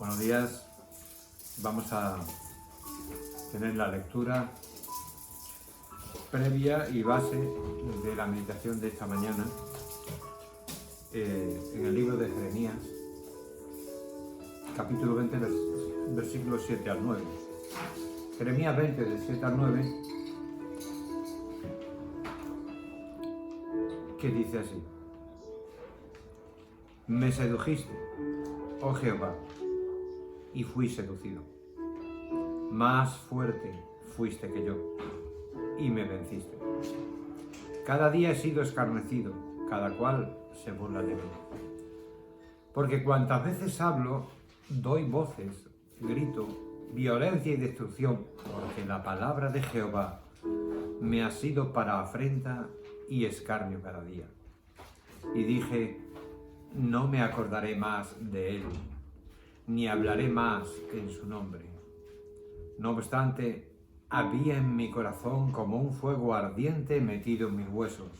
Buenos días, vamos a tener la lectura previa y base de la meditación de esta mañana en el libro de Jeremías, capítulo 20, versículos 7 al 9. Jeremías 20, del 7 al 9, que dice así: Me sedujiste, oh Jehová, y fui seducido. Más fuerte fuiste que yo, y me venciste. Cada día he sido escarnecido, cada cual se burla de mí. Porque cuantas veces hablo, doy voces, grito, violencia y destrucción, porque la palabra de Jehová me ha sido para afrenta y escarnio cada día. Y dije, no me acordaré más de él, ni hablaré más en su nombre. No obstante, había en mi corazón como un fuego ardiente metido en mis huesos.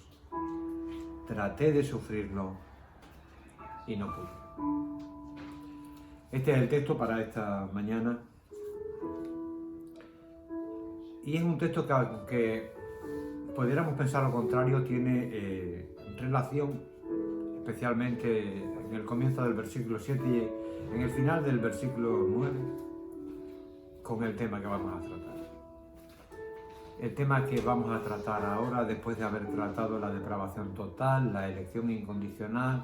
Traté de sufrirlo y no pude. Este es el texto para esta mañana. Y es un texto que, aunque pudiéramos pensar lo contrario, tiene relación, especialmente en el comienzo del versículo 7 y en el final del versículo 9, con el tema que vamos a tratar. El tema que vamos a tratar ahora, después de haber tratado la depravación total, la elección incondicional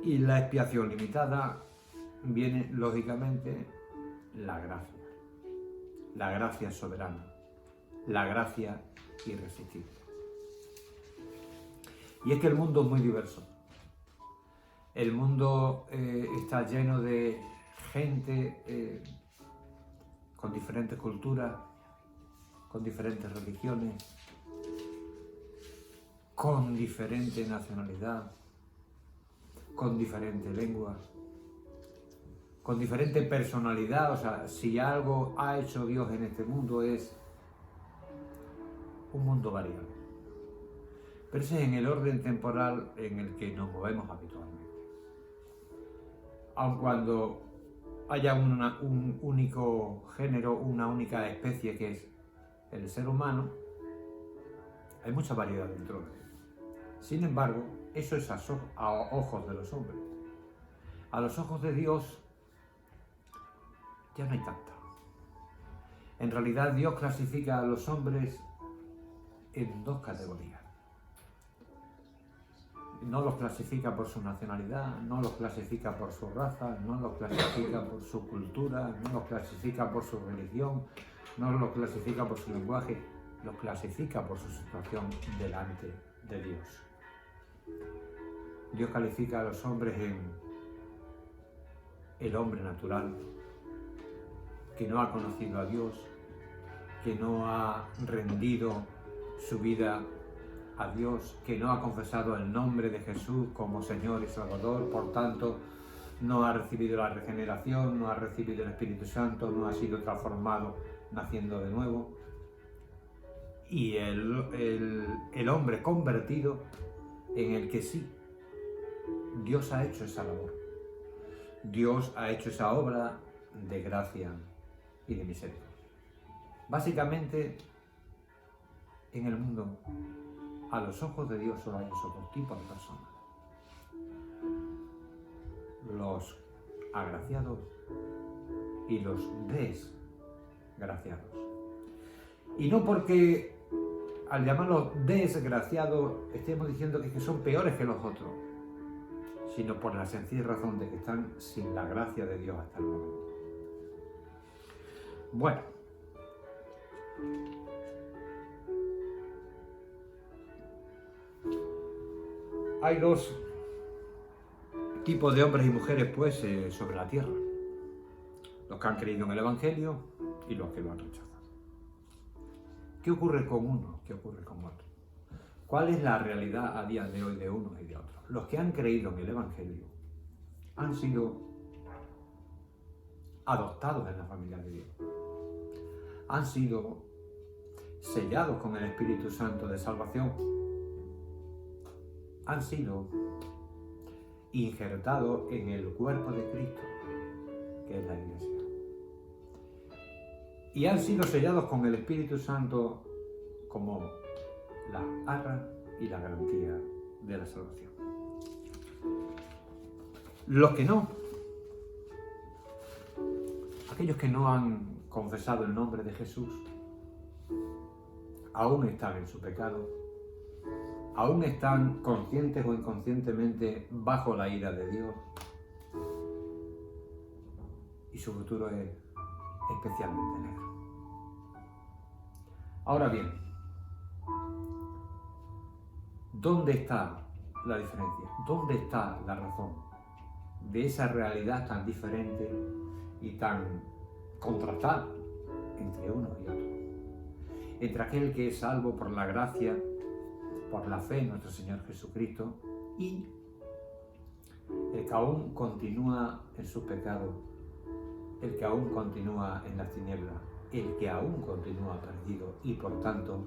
y la expiación limitada, viene lógicamente la gracia soberana, la gracia irresistible. Y es que el mundo es muy diverso. El mundo está lleno de gente con diferentes culturas, con diferentes religiones, con diferente nacionalidad, con diferente lengua, con diferente personalidad. O sea, si algo ha hecho Dios en este mundo es un mundo variado. Pero ese es en el orden temporal en el que nos movemos habitualmente. Aun cuando haya un único género, una única especie que es el ser humano, hay mucha variedad dentro de él. Sin embargo, eso es a ojos de los hombres. A los ojos de Dios ya no hay tanta. En realidad, Dios clasifica a los hombres en dos categorías. No los clasifica por su nacionalidad, no los clasifica por su raza, no los clasifica por su cultura, no los clasifica por su religión, no los clasifica por su lenguaje, los clasifica por su situación delante de Dios. Dios califica a los hombres en el hombre natural, que no ha conocido a Dios, que no ha rendido su vida a Dios, que no ha confesado el nombre de Jesús como Señor y Salvador, por tanto no ha recibido la regeneración, no ha recibido el Espíritu Santo, no ha sido transformado naciendo de nuevo. Y el hombre convertido, en el que sí, Dios ha hecho esa labor. Dios ha hecho esa obra de gracia y de misericordia. Básicamente, en el mundo, a los ojos de Dios solo hay un solo tipo de personas: los agraciados y los desgraciados. Y no porque al llamarlos desgraciados estemos diciendo que son peores que los otros, sino por la sencilla razón de que están sin la gracia de Dios hasta el momento. Bueno, hay dos tipos de hombres y mujeres pues sobre la tierra: los que han creído en el Evangelio y los que lo han rechazado. ¿Qué ocurre con uno? ¿Qué ocurre con otro? ¿Cuál es la realidad a día de hoy de unos y de otros? Los que han creído en el Evangelio han sido adoptados en la familia de Dios, han sido sellados con el Espíritu Santo de salvación, han sido injertados en el cuerpo de Cristo, que que es la Iglesia. Y han sido sellados con el Espíritu Santo como la arra y la garantía de la salvación. Los que no, aquellos que no han confesado el nombre de Jesús, aún están en su pecado, aún están conscientes o inconscientemente bajo la ira de Dios, y su futuro es especialmente negro. Ahora bien, ¿dónde está la diferencia? ¿Dónde está la razón de esa realidad tan diferente y tan contrastada entre uno y otro? Entre aquel que es salvo por la gracia, por la fe en nuestro Señor Jesucristo, y el que aún continúa en su pecado, el que aún continúa en las tinieblas, el que aún continúa perdido y por tanto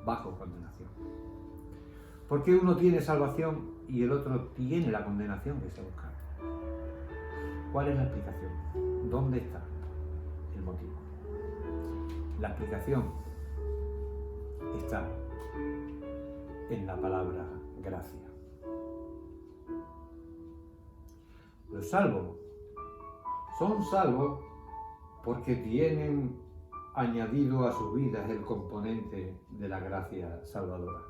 bajo condenación. ¿Por qué uno tiene salvación y el otro tiene la condenación que se busca? ¿Cuál es la explicación? ¿Dónde está el motivo? La explicación está en la palabra gracia. Los salvos son salvos porque tienen añadido a sus vidas el componente de la gracia salvadora.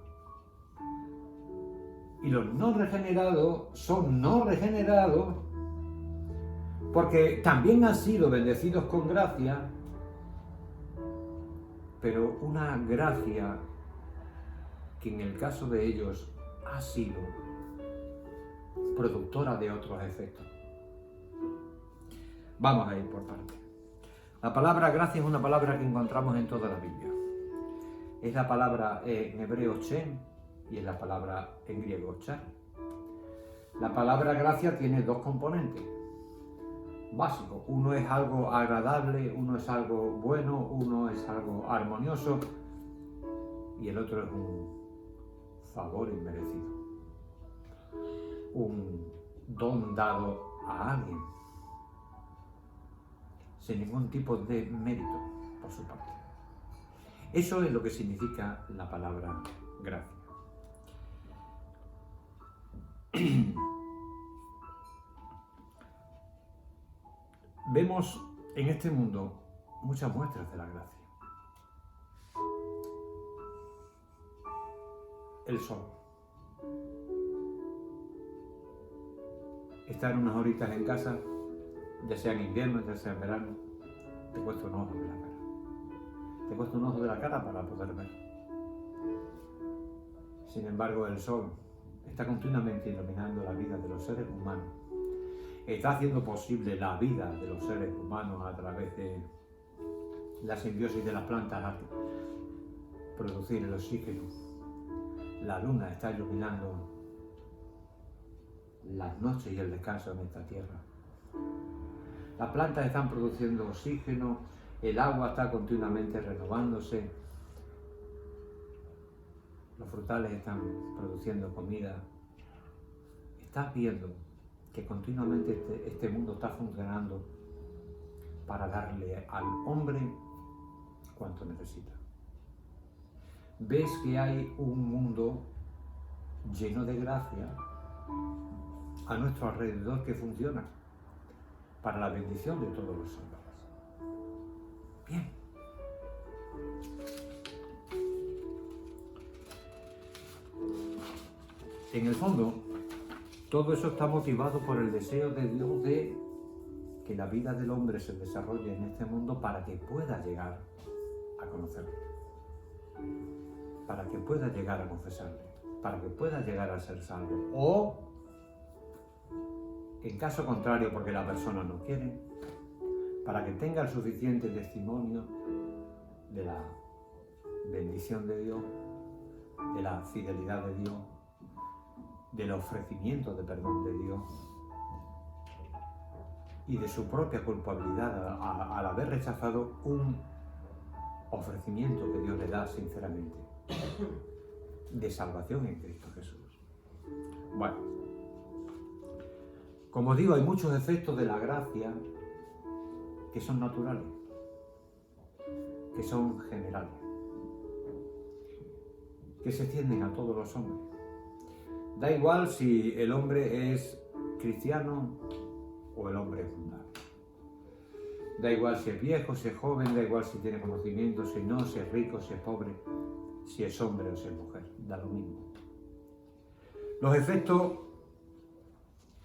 Y los no regenerados son no regenerados porque también han sido bendecidos con gracia, pero una gracia que en el caso de ellos ha sido productora de otros efectos. Vamos a ir por partes. La palabra gracia es una palabra que encontramos en toda la Biblia. Es la palabra en hebreo chen y es la palabra en griego char. La palabra gracia tiene dos componentes básicos. Uno es algo agradable, uno es algo bueno, uno es algo armonioso y el otro es un favor inmerecido, un don dado a alguien sin ningún tipo de mérito por su parte. Eso es lo que significa la palabra gracia. Vemos en este mundo muchas muestras de la gracia. El sol. Estar unas horitas en casa, ya sea en invierno, ya sea en verano, te cuesta un ojo de la cara. Te cuesta un ojo de la cara para poder ver. Sin embargo, el sol está continuamente iluminando la vida de los seres humanos. Está haciendo posible la vida de los seres humanos a través de la simbiosis de las plantas al producir el oxígeno. La luna está iluminando las noches y el descanso en esta tierra. Las plantas están produciendo oxígeno, el agua está continuamente renovándose, los frutales están produciendo comida. Estás viendo que continuamente este mundo está funcionando para darle al hombre cuanto necesita. Ves que hay un mundo lleno de gracia a nuestro alrededor que funciona para la bendición de todos los hombres. Bien. En el fondo, todo eso está motivado por el deseo de Dios de que la vida del hombre se desarrolle en este mundo para que pueda llegar a conocerlo, para que pueda llegar a confesarle, para que pueda llegar a ser salvo. O, en caso contrario, porque la persona no quiere, para que tenga el suficiente testimonio de la bendición de Dios, de la fidelidad de Dios, del ofrecimiento de perdón de Dios y de su propia culpabilidad al haber rechazado un ofrecimiento que Dios le da sinceramente de salvación en Cristo Jesús. Bueno, como digo, hay muchos efectos de la gracia que son naturales, que son generales, que se extienden a todos los hombres. Da igual si el hombre es cristiano o el hombre es mundano. Da igual si es viejo, si es joven, da igual si tiene conocimiento, si no, si es rico, si es pobre, si es hombre o si es mujer, da lo mismo. Los efectos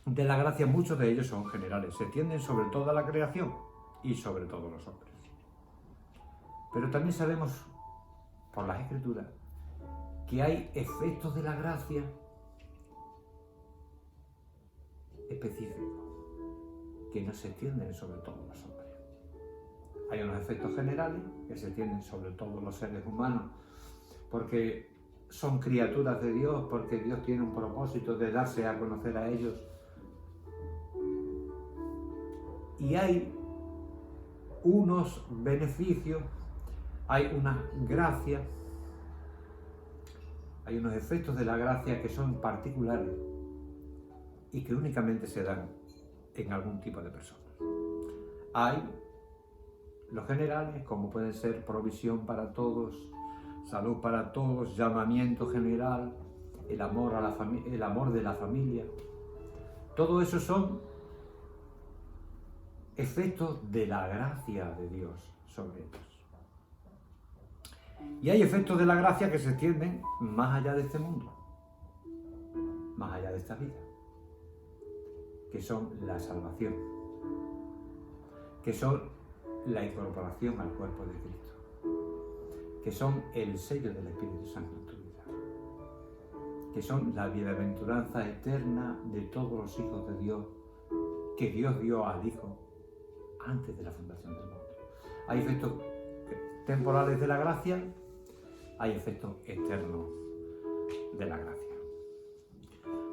de la gracia, muchos de ellos son generales, se extienden sobre toda la creación y sobre todos los hombres. Pero también sabemos por las Escrituras que hay efectos de la gracia específicos que no se extienden sobre todos los hombres. Hay unos efectos generales que se extienden sobre todos los seres humanos porque son criaturas de Dios, porque Dios tiene un propósito de darse a conocer a ellos. Y hay unos beneficios, hay una gracia, hay unos efectos de la gracia que son particulares y que únicamente se dan en algún tipo de personas. Hay los generales, como pueden ser provisión para todos, salud para todos, llamamiento general, el amor de la familia. Todo eso son efectos de la gracia de Dios sobre ellos. Y hay efectos de la gracia que se extienden más allá de este mundo, más allá de esta vida, que son la salvación, que son la incorporación al cuerpo de Cristo, que son el sello del Espíritu Santo en tu vida, que son la bienaventuranza eterna de todos los hijos de Dios, que Dios dio al Hijo antes de la fundación del mundo. Hay efectos temporales de la gracia, hay efectos eternos de la gracia.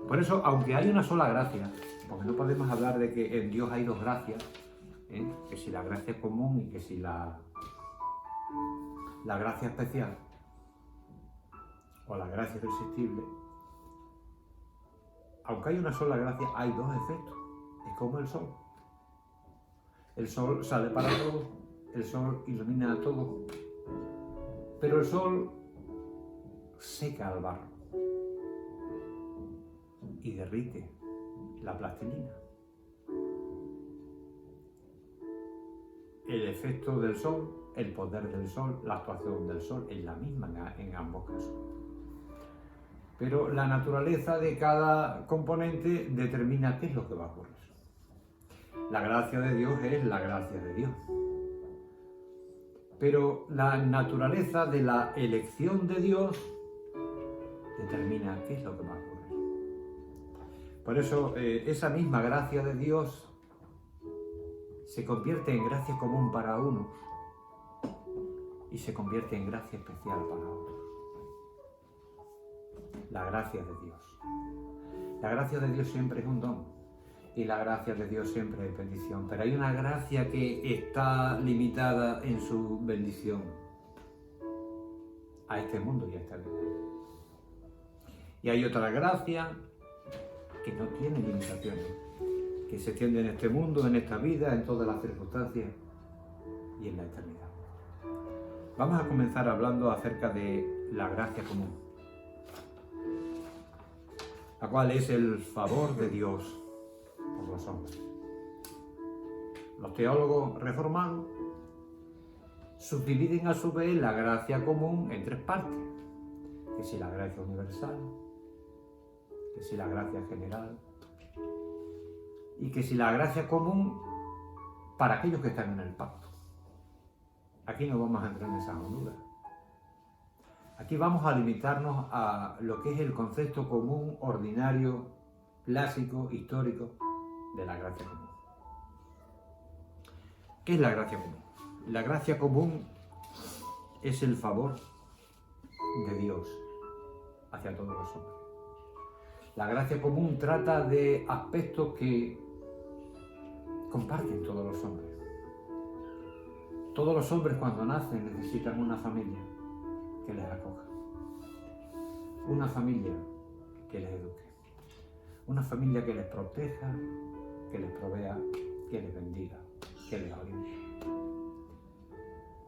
Por eso, aunque hay una sola gracia, porque no podemos hablar de que en Dios hay dos gracias, que si la gracia común y que si la gracia especial o la gracia irresistible, aunque hay una sola gracia, hay dos efectos. Es como el sol. El sol sale para todos, el sol ilumina a todos, pero el sol seca al barro y derrite la plastilina. El efecto del sol, el poder del sol, la actuación del sol es la misma en ambos casos. Pero la naturaleza de cada componente determina qué es lo que va a ocurrir. La gracia de Dios es la gracia de Dios. Pero la naturaleza de la elección de Dios determina qué es lo que va a ocurrir. Por eso esa misma gracia de Dios se convierte en gracia común para unos y se convierte en gracia especial para otros. La gracia de Dios. La gracia de Dios siempre es un don y la gracia de Dios siempre es bendición, pero hay una gracia que está limitada en su bendición a este mundo y a esta vida. Y hay otra gracia que no tiene limitaciones, que se extiende en este mundo, en esta vida, en todas las circunstancias y en la eternidad. Vamos a comenzar hablando acerca de la gracia común, la cual es el favor de Dios por los hombres. Los teólogos reformados subdividen a su vez la gracia común en tres partes, que si la gracia universal, que si la gracia general y que si la gracia común para aquellos que están en el pacto. Aquí no vamos a entrar en esa hondura. Aquí vamos a limitarnos a lo que es el concepto común, ordinario, clásico, histórico de la gracia común. ¿Qué es la gracia común? La gracia común es el favor de Dios hacia todos los hombres. La gracia común trata de aspectos que comparten todos los hombres. Todos los hombres cuando nacen necesitan una familia que les acoja, una familia que les eduque, una familia que les proteja, que les provea, que les bendiga, que les oriente.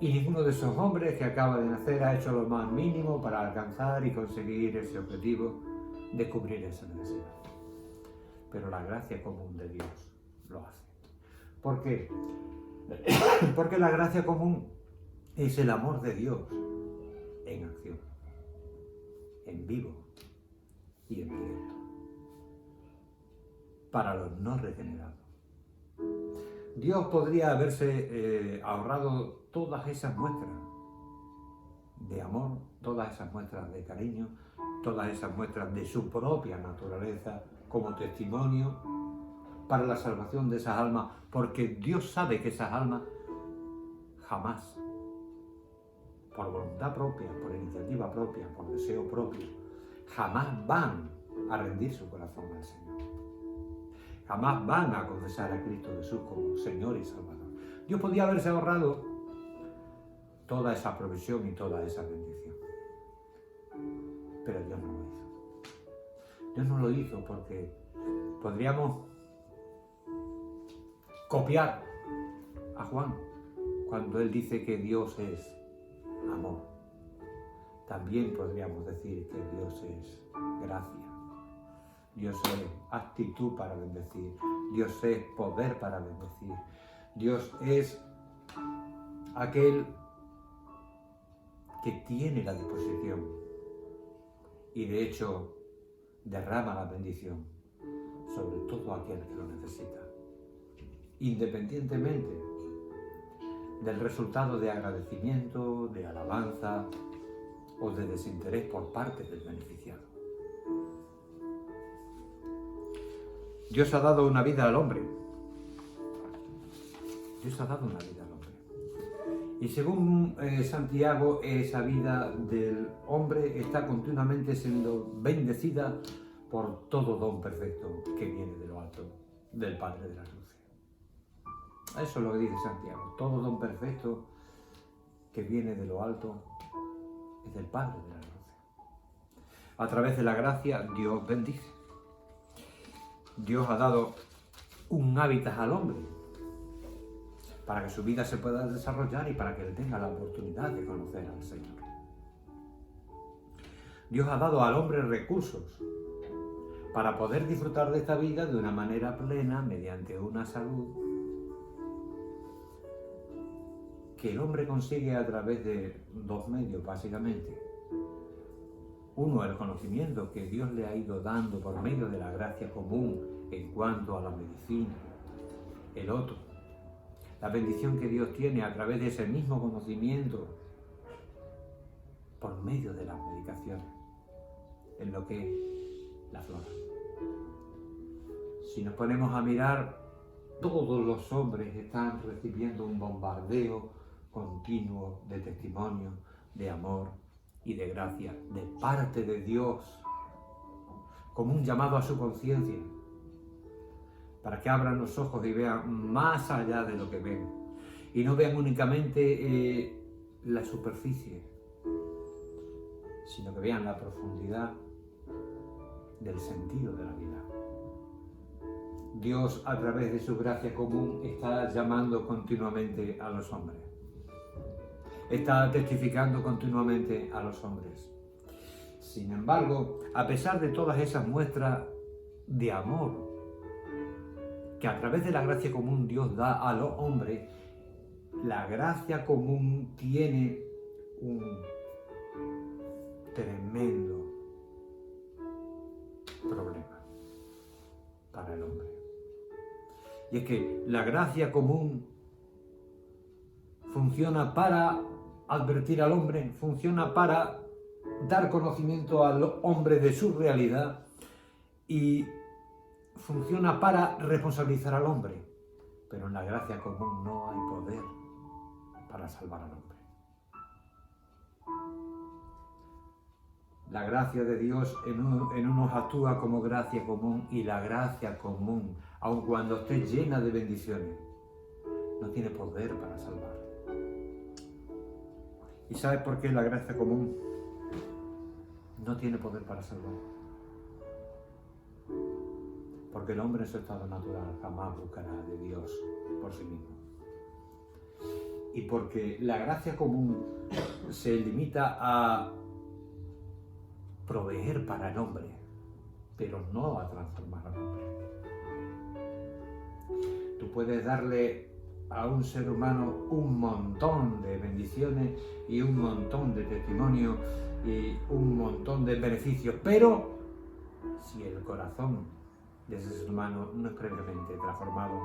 Y ninguno de esos hombres que acaba de nacer ha hecho lo más mínimo para alcanzar y conseguir ese objetivo de cubrir esa necesidad. Pero la gracia común de Dios lo hace. ¿Por qué? Porque la gracia común es el amor de Dios en acción, en vivo y en directo, para los no regenerados. Dios podría haberse ahorrado todas esas muestras de amor, todas esas muestras de cariño, todas esas muestras de su propia naturaleza como testimonio para la salvación de esas almas, porque Dios sabe que esas almas jamás, por voluntad propia, por iniciativa propia, por deseo propio, jamás van a rendir su corazón al Señor. Jamás van a confesar a Cristo Jesús como Señor y Salvador. Dios podía haberse ahorrado toda esa provisión y toda esa bendición. Pero Dios no lo hizo. Dios no lo hizo porque podríamos copiar a Juan cuando él dice que Dios es amor. También podríamos decir que Dios es gracia. Dios es actitud para bendecir. Dios es poder para bendecir. Dios es aquel que tiene la disposición y de hecho derrama la bendición sobre todo aquel que lo necesita, independientemente del resultado de agradecimiento, de alabanza o de desinterés por parte del beneficiado. Dios ha dado una vida al hombre. Dios ha dado una vida al hombre. Y según Santiago, esa vida del hombre está continuamente siendo bendecida por todo don perfecto que viene de lo alto, del Padre de las Luces. Eso es lo que dice Santiago. Todo don perfecto que viene de lo alto es del Padre de las Luces. A través de la gracia, Dios bendice. Dios ha dado un hábitat al hombre para que su vida se pueda desarrollar y para que él tenga la oportunidad de conocer al Señor. Dios ha dado al hombre recursos para poder disfrutar de esta vida de una manera plena mediante una salud que el hombre consigue a través de dos medios, básicamente. Uno, el conocimiento que Dios le ha ido dando por medio de la gracia común en cuanto a la medicina. El otro, la bendición que Dios tiene a través de ese mismo conocimiento por medio de las medicaciones, en lo que es la flora. Si nos ponemos a mirar, todos los hombres están recibiendo un bombardeo continuo de testimonio, de amor y de gracia de parte de Dios, como un llamado a su conciencia, para que abran los ojos y vean más allá de lo que ven, y no vean únicamente la superficie, sino que vean la profundidad del sentido de la vida. Dios, a través de su gracia común, está llamando continuamente a los hombres. Está testificando continuamente a los hombres. Sin embargo, a pesar de todas esas muestras de amor que a través de la gracia común Dios da a los hombres, la gracia común tiene un tremendo problema para el hombre. Y es que la gracia común funciona para advertir al hombre, funciona para dar conocimiento al hombre de su realidad y funciona para responsabilizar al hombre. Pero en la gracia común no hay poder para salvar al hombre. La gracia de Dios en unos actúa como gracia común, y la gracia común, aun cuando esté llena de bendiciones, no tiene poder para salvar. ¿Y sabes por qué la gracia común no tiene poder para salvar? Porque el hombre en su estado natural jamás buscará de Dios por sí mismo. y porque la gracia común se limita a proveer para el hombre, pero no a transformar al hombre. Tú puedes darle a un ser humano un montón de bendiciones y un montón de testimonios y un montón de beneficios, pero si el corazón de ese ser humano no es previamente transformado,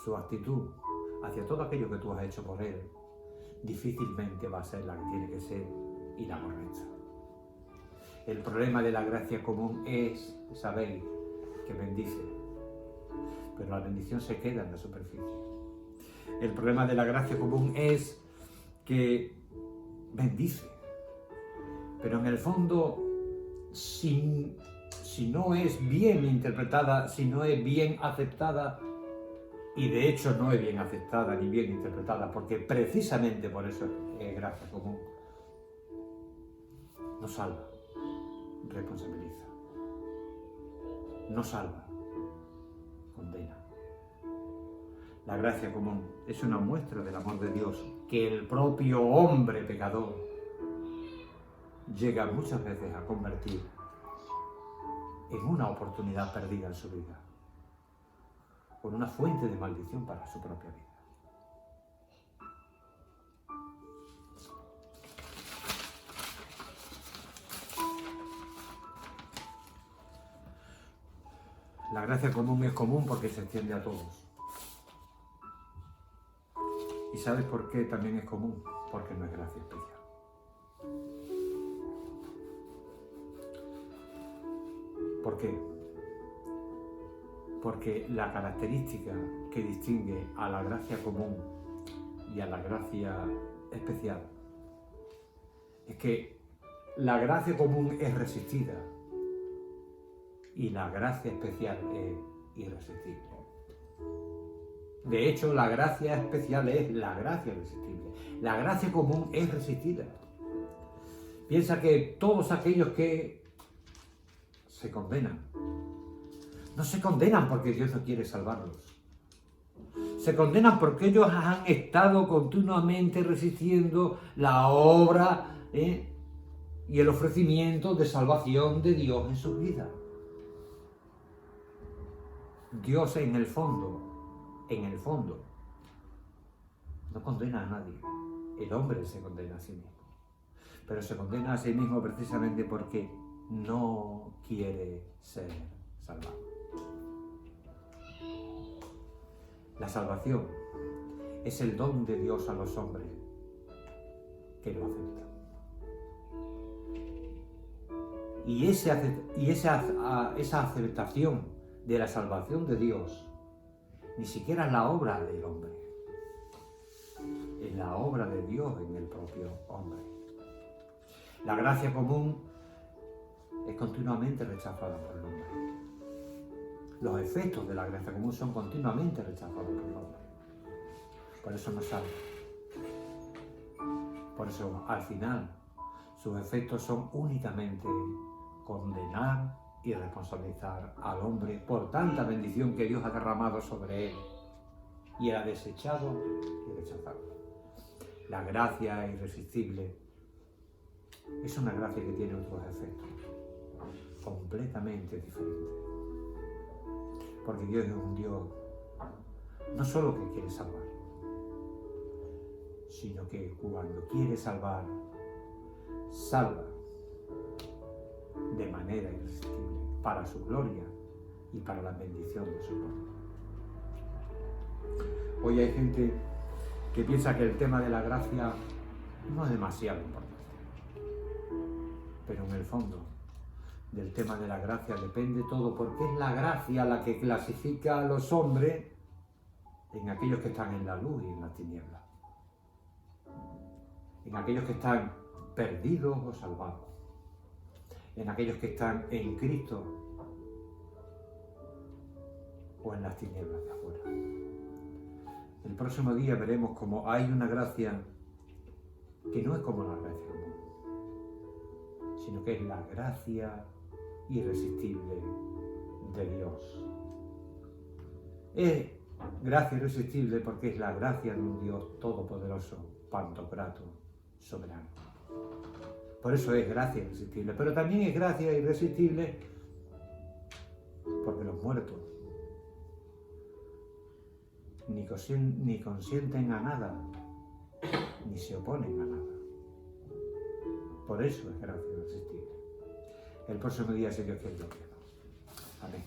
su actitud hacia todo aquello que tú has hecho por él difícilmente va a ser la que tiene que ser y la correcta. El problema de la gracia común es, sabéis, que bendice, pero la bendición se queda en la superficie. El problema de la gracia común es que bendice, pero en el fondo, si no es bien interpretada, si no es bien aceptada, y de hecho no es bien aceptada ni bien interpretada, porque precisamente por eso es gracia común, no salva, responsabiliza, no salva, condena. La gracia común es una muestra del amor de Dios que el propio hombre pecador llega muchas veces a convertir en una oportunidad perdida en su vida, con una fuente de maldición para su propia vida. La gracia común es común porque se extiende a todos. ¿Y sabes por qué también es común? Porque no es gracia especial. ¿Por qué? Porque la característica que distingue a la gracia común y a la gracia especial es que la gracia común es resistida y la gracia especial es irresistible. De hecho, la gracia especial es la gracia irresistible. La gracia común es resistida. Piensa que todos aquellos que se condenan, no se condenan porque Dios no quiere salvarlos. Se condenan porque ellos han estado continuamente resistiendo la obra y el ofrecimiento de salvación de Dios en sus vidas. Dios en el fondo, no condena a nadie. El hombre se condena a sí mismo. Pero se condena a sí mismo precisamente porque no quiere ser salvado. La salvación es el don de Dios a los hombres que lo aceptan. Y esa aceptación de la salvación de Dios ni siquiera es la obra del hombre, es la obra de Dios en el propio hombre. La gracia común es continuamente rechazada por el hombre. Los efectos de la gracia común son continuamente rechazados por el hombre. Por eso no salva. Por eso, al final, sus efectos son únicamente condenar y responsabilizar al hombre por tanta bendición que Dios ha derramado sobre él y él ha desechado y rechazado. La gracia irresistible es una gracia que tiene otros efectos completamente diferentes. Porque Dios es un Dios no solo que quiere salvar, sino que cuando quiere salvar, salva de manera irresistible para su gloria y para la bendición de su pueblo. Hoy hay gente que piensa que el tema de la gracia no es demasiado importante, pero en el fondo del tema de la gracia depende todo, porque es la gracia la que clasifica a los hombres en aquellos que están en la luz y en las tinieblas, en aquellos que están perdidos o salvados, en aquellos que están en Cristo o en las tinieblas de afuera. El próximo día veremos cómo hay una gracia que no es como la gracia común, sino que es la gracia irresistible de Dios. Es Gracia irresistible porque es la gracia de un Dios todopoderoso, pantocrato, soberano. Por eso es gracia irresistible. Pero también es gracia irresistible porque los muertos ni consienten a nada, ni se oponen a nada. Por eso es gracia irresistible. El próximo día, si Dios quiere, lo vemos. Amén.